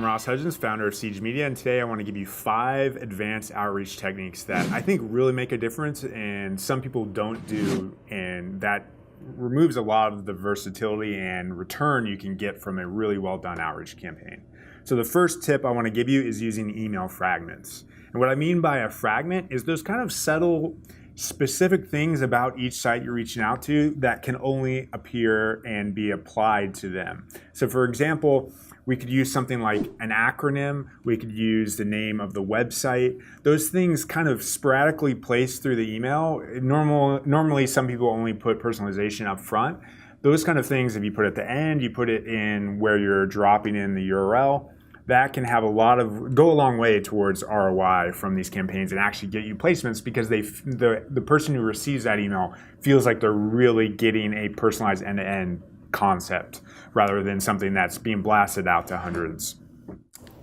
I'm Ross Hudgens, founder of Siege Media, and today I want to give you 5 advanced outreach techniques that I think really make a difference and some people don't do, and that removes a lot of the versatility and return you can get from a really well done outreach campaign. So the first tip I want to give you is using email fragments. And what I mean by a fragment is those kind of subtle, specific things about each site you're reaching out to that can only appear and be applied to them. So for example, we could use something like an acronym. We could use the name of the website. Those things kind of sporadically placed through the email. Normally, some people only put personalization up front. Those kind of things, if you put it at the end, you put it in where you're dropping in the URL, that can have go a long way towards ROI from these campaigns and actually get you placements because the person who receives that email feels like they're really getting a personalized end-to-end concept rather than something that's being blasted out to hundreds.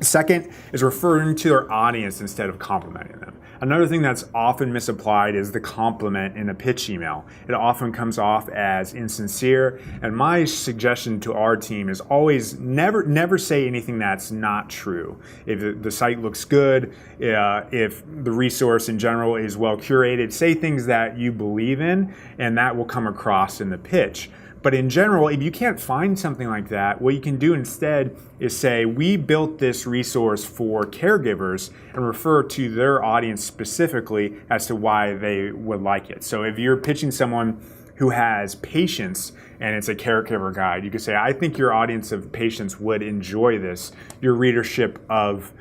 Second is referring to their audience instead of complimenting them. Another thing that's often misapplied is the compliment in a pitch email. It often comes off as insincere, and my suggestion to our team is always never say anything that's not true. If the site looks good, if the resource in general is well curated, say things that you believe in, and that will come across in the pitch. But in general, if you can't find something like that, what you can do instead is say, we built this resource for caregivers, and refer to their audience specifically as to why they would like it. So if you're pitching someone who has patients and it's a caregiver guide, you could say, I think your audience of patients would enjoy this. Your readership of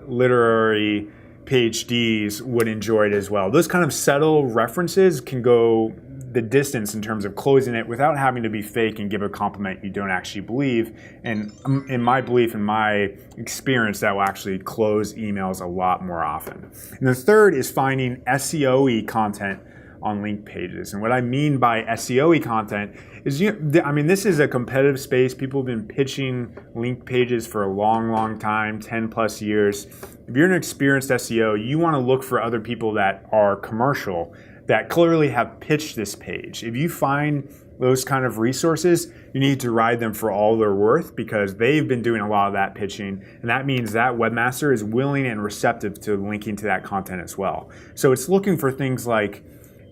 literary PhDs would enjoy it as well. Those kind of subtle references can go the distance in terms of closing it without having to be fake and give a compliment you don't actually believe. And in my belief, in my experience, that will actually close emails a lot more often. And the third is finding SEO-y content on link pages. And what I mean by SEO-y content is, this is a competitive space. People have been pitching link pages for a long time, 10 plus years. If you're an experienced SEO, you want to look for other people that are commercial, that clearly have pitched this page. If you find those kind of resources, you need to ride them for all they're worth because they've been doing a lot of that pitching, and that means that webmaster is willing and receptive to linking to that content as well. So it's looking for things like,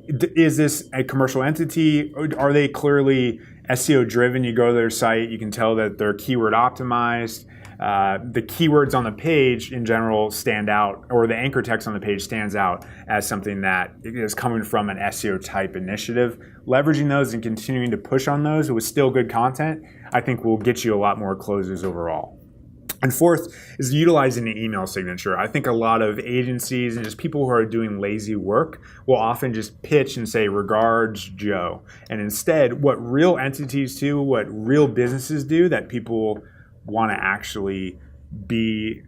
is this a commercial entity? Are they clearly SEO driven? You go to their site, you can tell that they're keyword optimized. The keywords on the page in general stand out, or the anchor text on the page stands out as something that is coming from an SEO type initiative. Leveraging those and continuing to push on those with still good content, I think will get you a lot more closes overall. And fourth is utilizing the email signature. I think a lot of agencies and just people who are doing lazy work will often just pitch and say, regards, Joe. And instead, what real entities do, what real businesses do that people want to actually be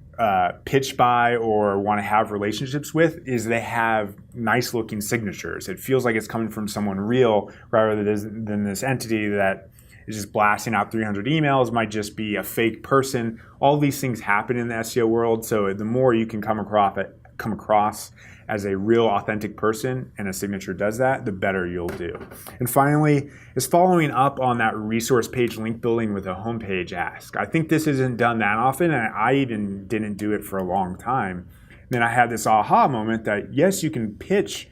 pitched by or want to have relationships with is they have nice looking signatures. It feels like it's coming from someone real rather than this entity that is just blasting out 300 emails, might just be a fake person. All these things happen in the SEO world, so the more you can come across as a real authentic person, and a signature does that, the better you'll do. And finally, is following up on that resource page link building with a homepage ask. I think this isn't done that often, and I even didn't do it for a long time. And then I had this aha moment that yes, you can pitch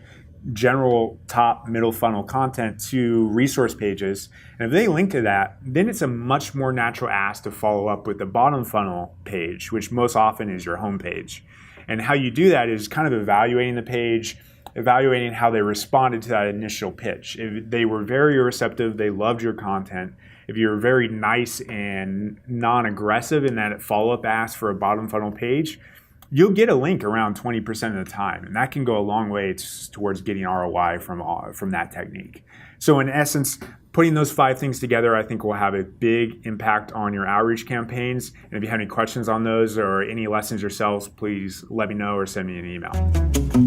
general top middle funnel content to resource pages, and if they link to that, then it's a much more natural ask to follow up with the bottom funnel page, which most often is your homepage. And how you do that is kind of evaluating the page, evaluating how they responded to that initial pitch. If they were very receptive, they loved your content. If you're very nice and non-aggressive in that follow-up ask for a bottom funnel page, you'll get a link around 20% of the time. And that can go a long way towards getting ROI from that technique. So in essence, putting those 5 things together, I think will have a big impact on your outreach campaigns. And if you have any questions on those or any lessons yourselves, please let me know or send me an email.